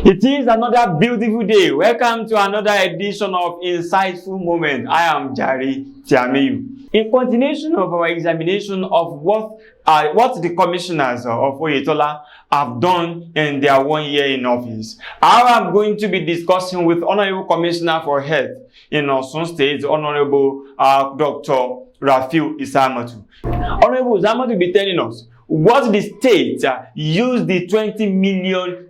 It is another beautiful day. Welcome to another edition of Insightful Moment. I am Jare, Tiamiyu. In continuation of our examination of what the commissioners of Oyetola have done in their 1 year in office, I am going to be discussing with Honorable Commissioner for Health in Osun State, Honorable Dr Rafiu Isamotu. Honorable Isamotu will be telling us what the state used the $20 million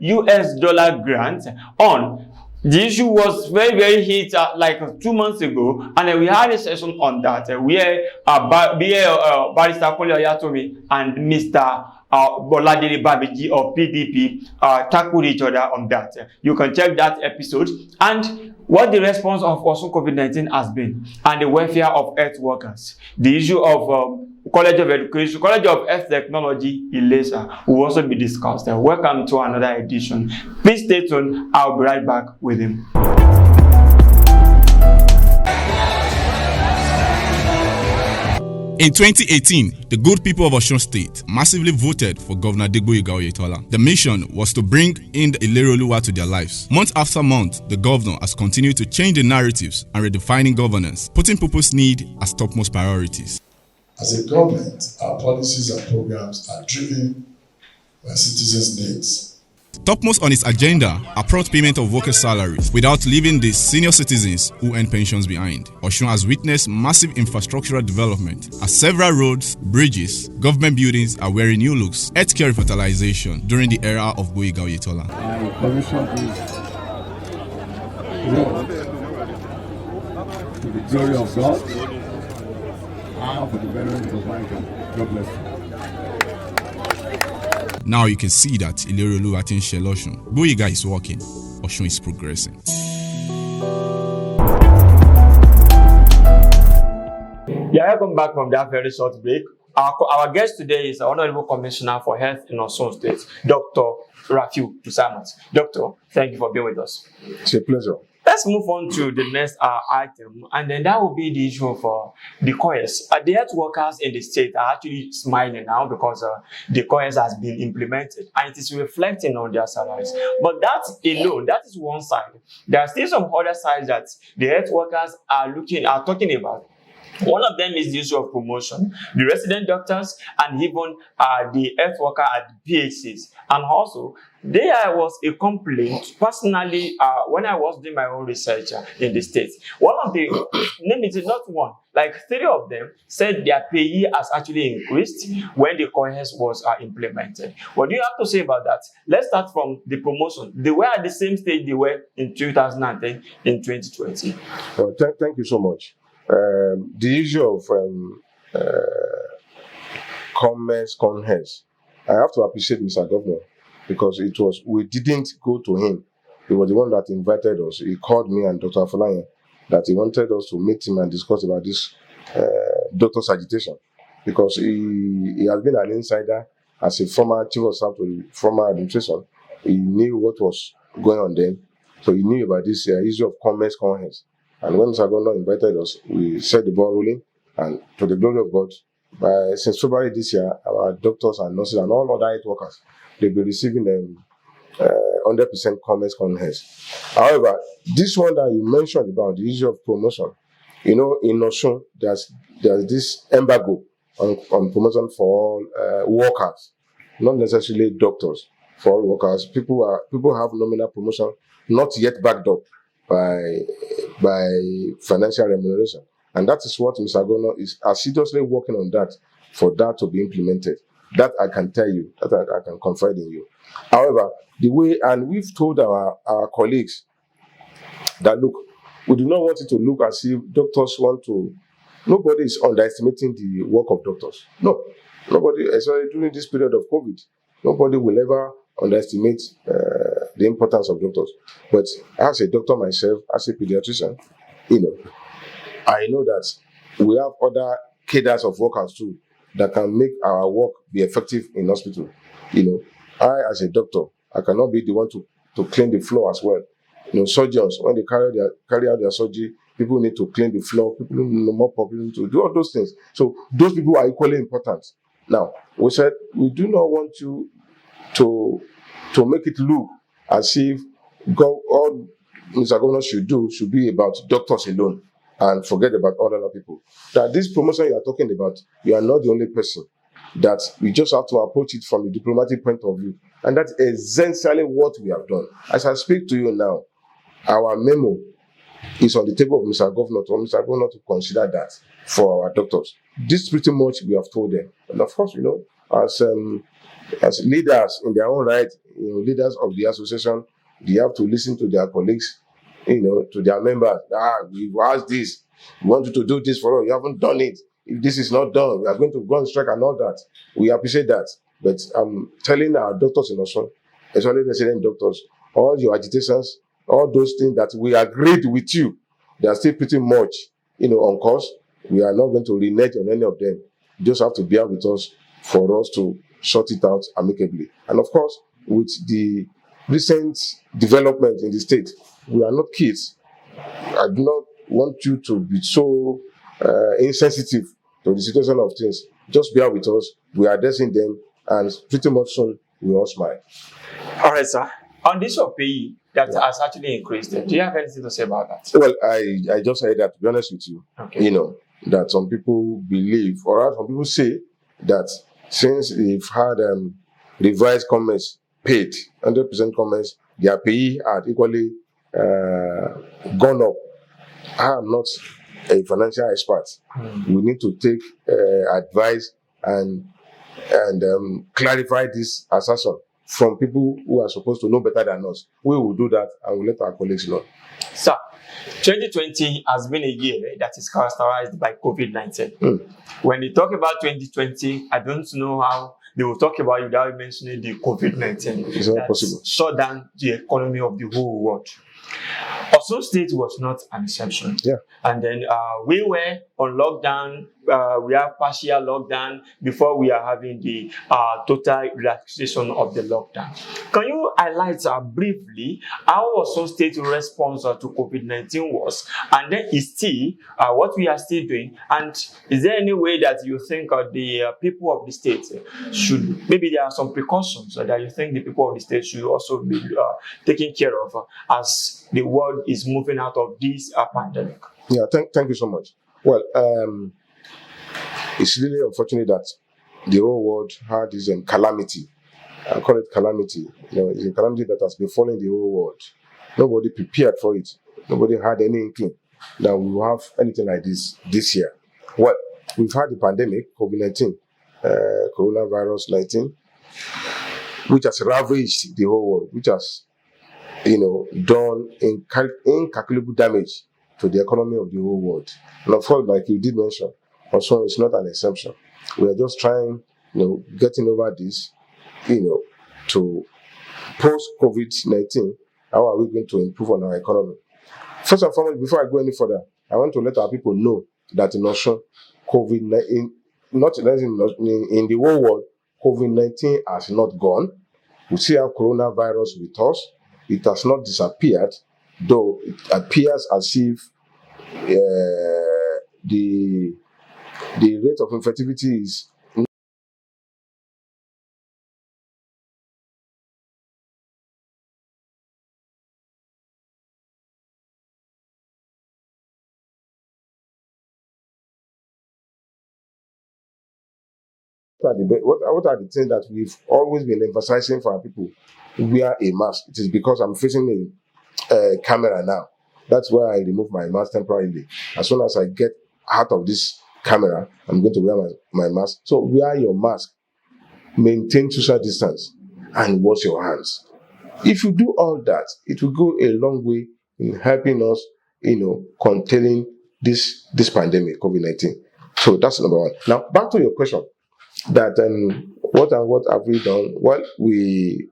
grant on. The issue was very hit like 2 months ago, and we had a session on that where Barrister Kunle Oyatomi and Mr. Boladele Babiji of PDP tackled each other on that. You can check that episode and what the response of Osun COVID-19 has been, and the welfare of health workers. The issue of College of Education, College of Health Technology, Ilesa will also be discussed. Welcome to another edition. Please stay tuned. I'll be right back with him. In 2018, the good people of Osun State massively voted for Governor Gboyega Oyetola. The mission was to bring in the Ileroluwa to their lives. Month after month, the governor has continued to change the narratives and redefining governance, putting people's need as topmost priorities. As a government, our policies and programs are driven by citizens' needs. Topmost on its agenda are prompt payment of workers' salaries without leaving the senior citizens who earn pensions behind. Osun has witnessed massive infrastructural development as several roads, bridges, government buildings are wearing new looks. Healthcare revitalization during the era of Gboyega Oyetola. I commission this road to the glory of God and for the betterment of mankind. God bless you. Now you can see that Ileroluwa tin share Osun. Gboyega is working. Osun is progressing. Yeah, welcome back from that very short break. Our guest today is the Honorable Commissioner for Health in Osun State, Dr. Rafiu Isamotu. Doctor, thank you for being with us. It's a pleasure. Let's move on to the next item, and then that will be the issue for the COES. The health workers in the state are actually smiling now because the COES has been implemented and it is reflecting on their salaries. But that alone, that is one side. There are still some other sides that the health workers are talking about. One of them is the issue of promotion, the resident doctors, and even the health worker at the PHCs. And also, there was a complaint, personally, when I was doing my own research in the States. One of the, name it is not one, like 3 of them said their pay has actually increased when the COES was implemented. What do you have to say about that? Let's start from the promotion. They were at the same stage they were in 2010, in 2020. Thank you so much. The issue of COES, I have to appreciate Mr. Governor because we didn't go to him. He was the one that invited us. He called me and Dr. Afolayan that he wanted us to meet him and discuss about this doctor's agitation because he has been an insider as a former chief of staff to the former administration. He knew what was going on then, so he knew about this issue of COES. And when Mr. Governor invited us, we set the ball rolling, and to the glory of God, since February this year, our doctors and nurses and all other health workers, they'll be receiving 100% COES. However, this one that you mentioned about the issue of promotion, in Osun, there's this embargo on promotion for all workers, not necessarily doctors. For all workers, people have nominal promotion, not yet backed up by financial remuneration. And that is what Mr. Governor is assiduously working on that, for that to be implemented. That I can tell you, that I can confide in you. However, and we've told our colleagues that, look, we do not want it to look as if doctors nobody is underestimating the work of doctors. No, nobody, especially during this period of COVID, nobody will ever underestimate the importance of doctors. But as a doctor myself, as a pediatrician, I know that we have other cadres of workers too that can make our work be effective in hospital. I as a doctor, I cannot be the one to clean the floor as well. Surgeons, when they carry out their surgery, people need to clean the floor, people need more people to do all those things. So those people are equally important. Now, we said we do not want you to make it look as if all Mr. Governor should do should be about doctors alone and forget about all other people. That this promotion you are talking about, you are not the only person. That we just have to approach it from a diplomatic point of view. And that's essentially what we have done. As I speak to you now, our memo is on the table of Mr. Governor to consider that for our doctors. This pretty much we have told them. And of course, as leaders in their own right, leaders of the association, they have to listen to their colleagues, to their members. We've asked this. We want you to do this for us. You haven't done it. If this is not done, we are going to go on strike and all that. We appreciate that. But I'm telling our doctors in Osun, especially resident doctors, all your agitations, all those things that we agreed with you, they are still pretty much, on course. We are not going to renege on any of them. You just have to bear with us for us to sort it out amicably. And of course, with the recent development in the state, we are not kids. I do not want you to be so insensitive to the situation of things. Just bear with us. We are addressing them, and pretty much soon we all smile. All right, sir. On this of pay that has actually increased, do you have anything to say about that? Well, I just said that, to be honest with you, okay. That some people believe, or some people say that since they've had revised comments paid, 100% comments, their pay had equally gone up. I am not a financial expert. We need to take advice and clarify this assertion from people who are supposed to know better than us. We will do that and we'll let our colleagues know. Sir, 2020 has been a year that is characterized by COVID-19. When they talk about 2020, I don't know how they will talk about it without mentioning the COVID-19. It's not possible. Shut down the economy of the whole world. Osun State was not an exception. Yeah. And then we were on lockdown. We have partial lockdown before we are having the total relaxation of the lockdown. Can you highlight briefly how Osun State's response to COVID-19 was? And then is still what we are still doing? And is there any way that you think the people of the state should, maybe there are some precautions that you think the people of the state should also be taken care of as the world is moving out of this pandemic? Yeah, thank you so much. Well, it's really unfortunate that the whole world had this calamity. I call it calamity. It's a calamity that has befallen the whole world. Nobody prepared for it. Nobody had any inkling that we will have anything like this year. Well, we've had the pandemic, COVID-19, coronavirus 19, which has ravaged the whole world, which has done incalculable damage to the economy of the whole world. And of course, like you did mention, also it's not an exception. We are just trying, getting over this, to post-COVID-19, how are we going to improve on our economy? First and foremost, before I go any further, I want to let our people know that in Osun, COVID-19, not in the whole world, COVID-19 has not gone. We still have coronavirus with us. It has not disappeared, though it appears as if the rate of infectivity is what are the things that we've always been emphasizing for our people? Wear a mask. It is because I'm facing a camera now. That's why I remove my mask temporarily. As soon as I get out of this camera, I'm going to wear my mask. So wear your mask, maintain social distance, and wash your hands. If you do all that, it will go a long way in helping us, containing this pandemic, COVID-19. So that's number one. Now, back to your question, that what have we done? Well, we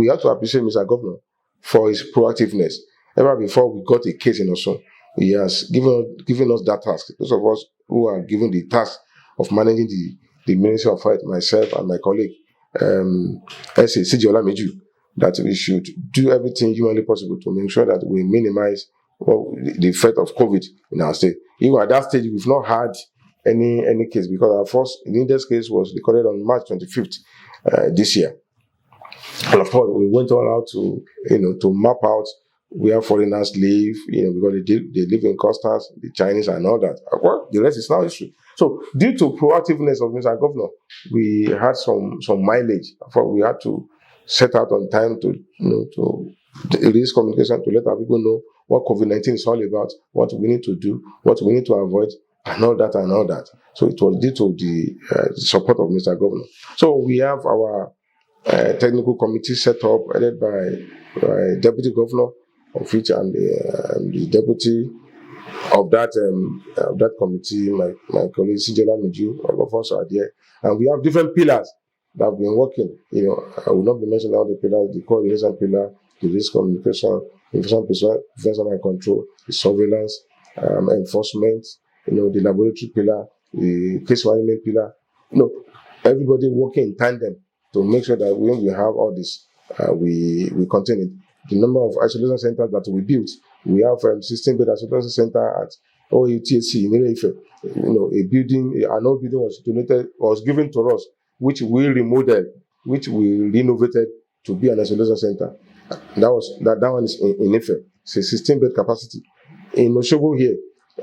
have to appreciate Mr. Governor for his proactiveness. Ever before we got a case in Osun, he has given us that task. Those of us who are given the task of managing the Ministry of Health, myself and my colleague, Tiamiyu, that we should do everything humanly possible to make sure that we minimize the effect of COVID in our state. Even at that stage, we've not had any case, because our first index case was recorded on March 25th this year. And of course, we went all out to, to map out where foreigners live, because they live in clusters, the Chinese and all that. Well, the rest is now history. So, due to proactiveness of Mr. Governor, we had some mileage. We had to set out on time to release communication to let our people know what COVID-19 is all about, what we need to do, what we need to avoid, and all that and all that. So it was due to the support of Mr. Governor. So we have our technical committee set up, headed by Deputy Governor, of which I'm the deputy of that committee. My colleague Sijela Miju, all of us are there, and we have different pillars that have been working. I will not be mentioning all the pillars: the coordination pillar, the risk communication, information prevention and control, the surveillance, enforcement, the laboratory pillar, the case management pillar. Everybody working in tandem to make sure that when we have all this, we contain it. The number of isolation centers that we built, we have 16-bed isolation center at OUTHC in Ile-Ife. An old building was given to us, which we remodeled, which we renovated to be an isolation center. That one is in Ife. It's a 16-bed capacity. In Osogbo here,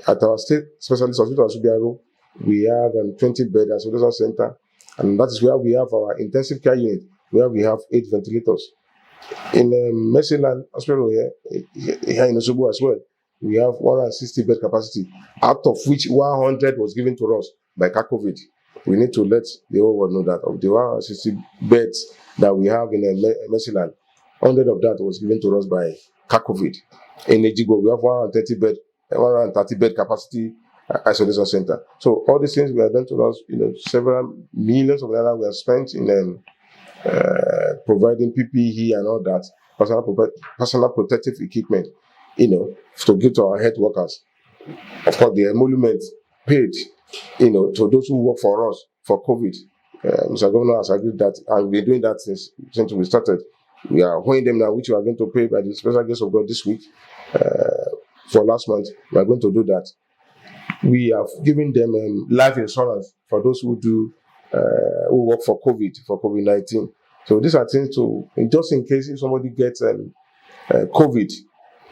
at our state specialist hospital, Asubiaro, we have 20-bed isolation center, and that is where we have our intensive care unit, where we have 8 ventilators. In Mercyland Hospital here in Osogbo as well, we have 160-bed capacity, out of which 100 was given to us by COVID. We need to let the whole world know that of the 160 beds that we have in Mercyland, 100 of that was given to us by COVID. In Ejigo, we have 130-bed capacity isolation center. So all these things were done to us. Several millions of dollars were spent in providing PPE and all that, personal protective equipment, to give to our health workers. Of course, the emolument paid, to those who work for us for COVID. Mr. Governor has agreed that, and we've been doing that since we started. We are owing them now, which we are going to pay by the special grace of God this week. For last month, we are going to do that. We have given them life insurance for those who work for COVID-19. So these are things just in case if somebody gets COVID,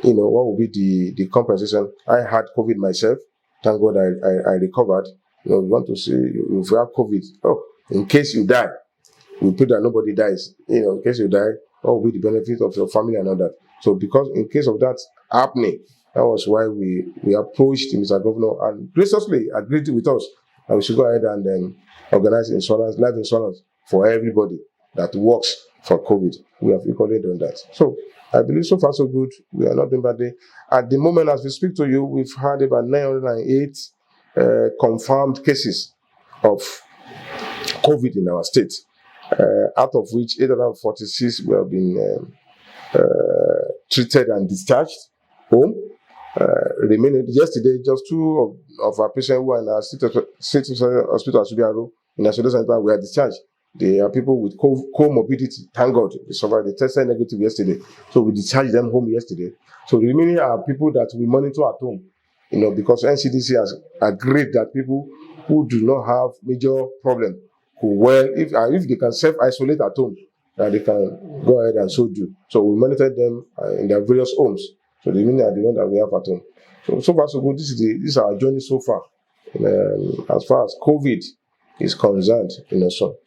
what will be the compensation? I had COVID myself. Thank God I recovered. We want to see if you have COVID. In case you die, we pray that nobody dies. In case you die, what will be the benefit of your family and all that? So because in case of that happening, that was why we approached Mr. Governor and graciously agreed with us that we should go ahead and organize insurance, life insurance for everybody that works for COVID. We have equally done that. So I believe so far so good. We are not doing badly. At the moment, as we speak to you, we've had about 908 confirmed cases of COVID in our state, out of which 846 have been treated and discharged home. Remaining yesterday, just 2 of our patients who are in our state hospital at Subiaro in isolation center were discharged. They are people with comorbidity. Thank God they survived. They tested negative yesterday, so we discharged them home yesterday. So the remaining are people that we monitor at home, because NCDC has agreed that people who do not have major problem, if they can self-isolate at home, that they can go ahead and so do. So we monitor them in their various homes. So the remaining are the ones that we have at home. So far so good. This is our journey so far, as far as COVID is concerned. So.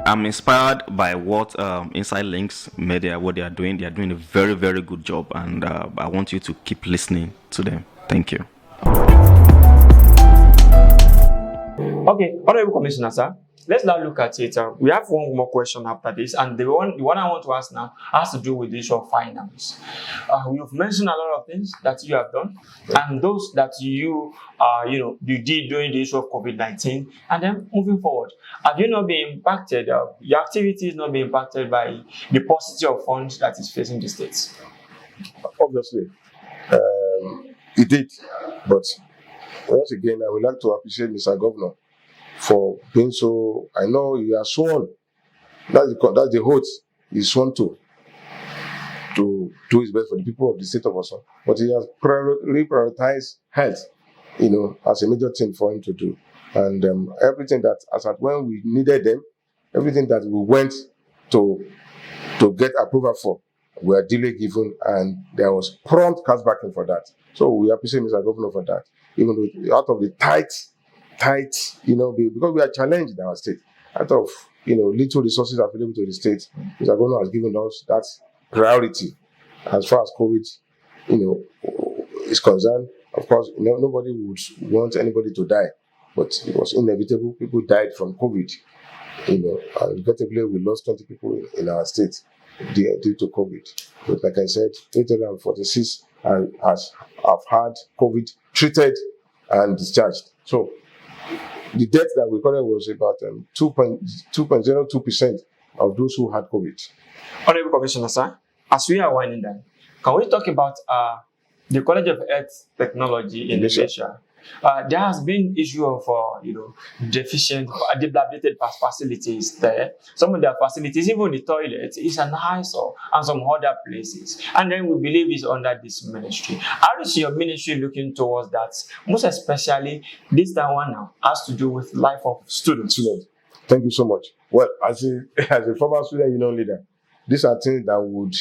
I'm inspired by what Inside Links Media, what they are doing. They are doing a very, very good job, and I want you to keep listening to them. Thank you. Okay, Honorable Commissioner, sir. Let's now look at it. We have one more question after this, and the one I want to ask now has to do with the issue of finance. You've mentioned a lot of things that you have done, and those that you did during the issue of COVID-19, and then moving forward. Have you not been impacted? Your activity is not being impacted by the paucity of funds that is facing the states? Obviously, it did, but once again, I would like to appreciate Mr. Governor for being so. I know he has sworn. That's the oath he's sworn to do his best for the people of the state of Osun. But he has prioritized health, as a major thing for him to do. And everything that, as at when we needed them, everything that we went to get approval for were delay given, and there was prompt cash backing for that. So we appreciate Mr. Governor for that. Even though out of the tight, because we are challenged in our state, out of little resources available to the state, Mr. Governor has given us that priority as far as COVID, is concerned. Of course, nobody would want anybody to die, but it was inevitable. People died from COVID. And regrettably, we lost 20 people in our state due to COVID. But like I said, 846 have had COVID treated and discharged. So the death that we recorded was about 2.02% of those who had COVID. Honorable Commissioner, sir, as we are winding down, can we talk about the College of Health Technology in Asia? There has been issue of deficient, dilapidated facilities there. Some of their facilities, even the toilet, is an eyesore, and some other places. And then we believe it's under this ministry. How is your ministry looking towards that? Most especially, this one now has to do with life of students. Thank you so much. Well, as a former student union leader, these are things that would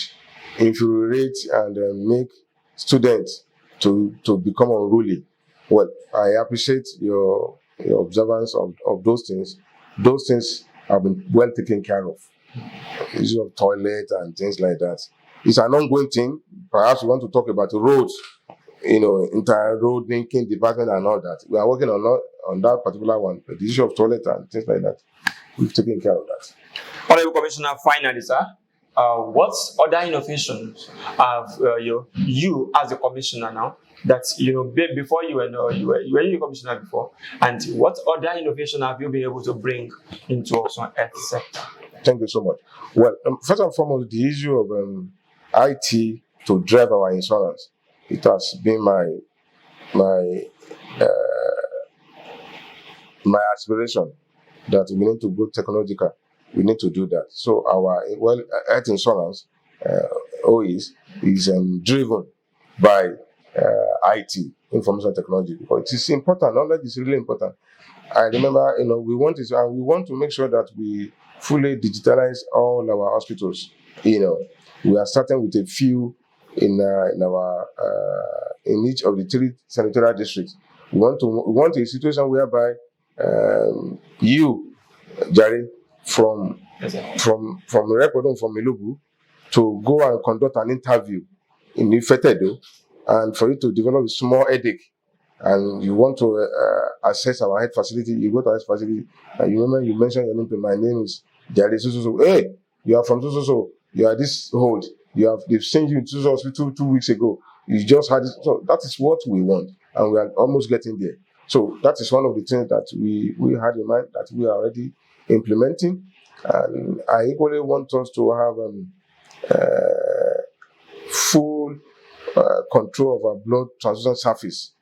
infuriate and make students to become unruly. Well, I appreciate your observance of those things. Those things have been well taken care of. The issue of toilet and things like that. It's an ongoing thing. Perhaps we want to talk about the roads, entire road linking department and all that. We are working on that particular one. But the issue of toilet and things like that, we've taken care of that. Honorable Commissioner, finally, sir, what other innovations have you as a commissioner now? That before you were a commissioner before, and what other innovation have you been able to bring into Osun health sector? Thank you so much. Well, first and foremost, the issue of IT to drive our insurance. It has been my aspiration that we need to go technological. We need to do that. So our health insurance OIS is driven by IT, information technology, because it is important. Knowledge is really important. I remember, we want to make sure that we fully digitalize all our hospitals. We are starting with a few in each of the 3 senatorial districts. We want a situation whereby you, Jare, from Rekodon, from Ilugu, to go and conduct an interview in Ifetedo, and for you to develop a small headache, and you want to access our health facility, you go to our health facility, and you mentioned your name. My name is Jare. So, hey, you are from so, you are this old. They've sent you to hospital 2 weeks ago. You just had it. So that is what we want, and we are almost getting there. So that is one of the things that we had in mind that we are already implementing, and I equally want us to have full control of our blood transfusion service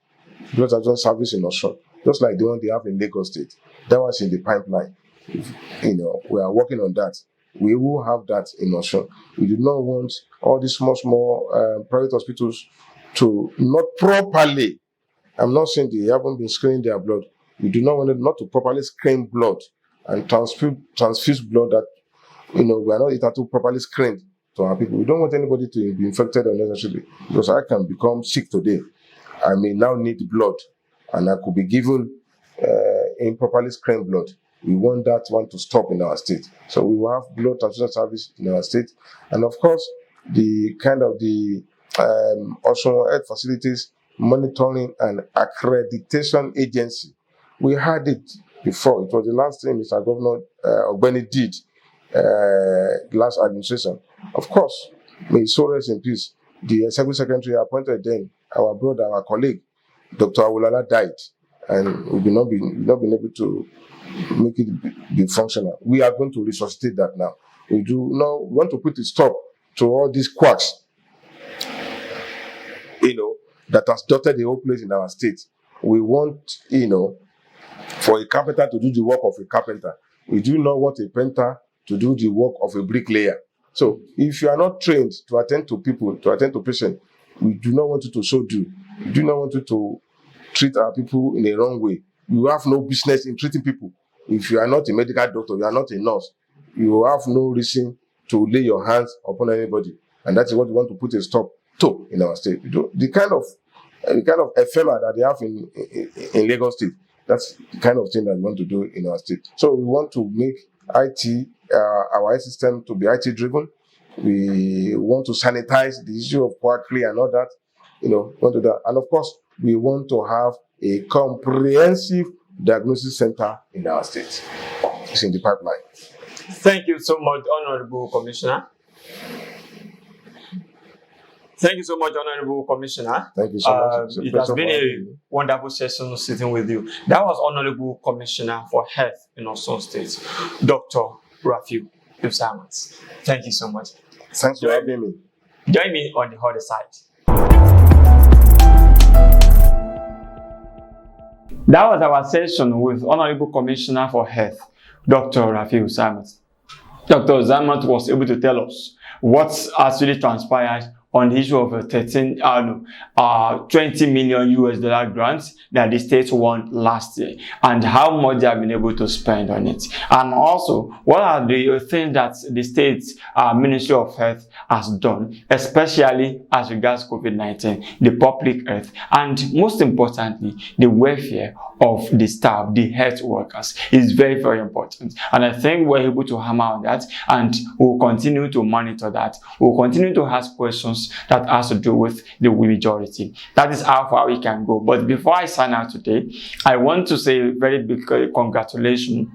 in Osun, just like the one they have in Lagos State. That was in the pipeline. We are working on that. We will have that in Osun. We do not want all these small private hospitals to not properly. I'm not saying they haven't been screening their blood. We do not want them not to properly screen blood and transfuse blood that we are not able to properly screen to our people. We don't want anybody to be infected unnecessarily, because I can become sick today. I may now need blood, and I could be given improperly screened blood. We want that one to stop in our state. So we will have blood transfusion service in our state, and of course, the Osun Health Facilities Monitoring and Accreditation Agency. We had it before. It was the last thing Mr. Governor Ogbeni did last administration. Of course, may so rest in peace. The Executive Secretary appointed then, our brother, our colleague, Dr. Awolala, died, and we've not been able to make it be functional. We are going to resuscitate that now. We want to put a stop to all these quacks, that has dotted the whole place in our state. We want, for a carpenter to do the work of a carpenter. We do not want a painter to do the work of a bricklayer. So if you are not trained to attend to people, to attend to patients, we do not want you to so do. We do not want you to treat our people in a wrong way. You have no business in treating people. If you are not a medical doctor, you are not a nurse, you have no reason to lay your hands upon anybody, and that is what we want to put a stop to in our state. The kind of ephemera that they have in Lagos State, that's the kind of thing that we want to do in our state. So we want to make IT, our IT system to be IT driven. We want to sanitize the issue of quackery and all that, want to do that. And of course, we want to have a comprehensive diagnosis center in our state. It's in the pipeline. Thank you so much, Honorable Commissioner. Thank you so much, Honorable Commissioner. Thank you so much. It has been a wonderful session sitting with you. That was Honorable Commissioner for Health in Osun State, Dr. Rafiu Isamotu. Thank you so much. Thanks for having me. Join me on the other side. That was our session with Honorable Commissioner for Health, Dr. Rafiu Isamotu. Dr. Isamotu was able to tell us what actually transpired on the issue of a 20 million US dollar grants that the state won last year, and how much they have been able to spend on it. And also, what are the things that the state Ministry of Health has done, especially as regards COVID-19, the public health, and most importantly, the welfare of the staff, the health workers, is very, very important. And I think we're able to hammer on that, and we'll continue to monitor that. We'll continue to ask questions that has to do with the majority. That is how far we can go. But before I sign out today, I want to say a very big congratulations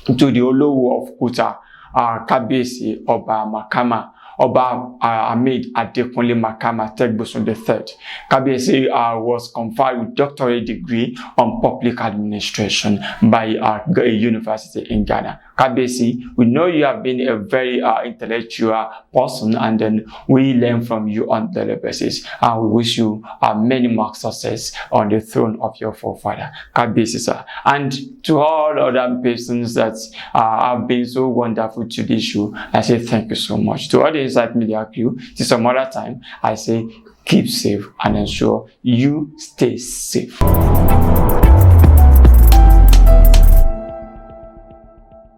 to the Olowo of Kuta, Kabiyesi Oba Makama, Oba Ahmed Adekunle Makama Tegbosun III. Kabiyesi was conferred with doctorate degree on public administration by a university in Ghana. Kabiyesi, we know you have been a very intellectual person, and then we learn from you on a daily basis. And we wish you many more success on the throne of your forefather, Kabiyesi, sir. And to all other persons that have been so wonderful to this show, I say thank you so much. To all the Insight Media crew, till some other time, I say keep safe and ensure you stay safe.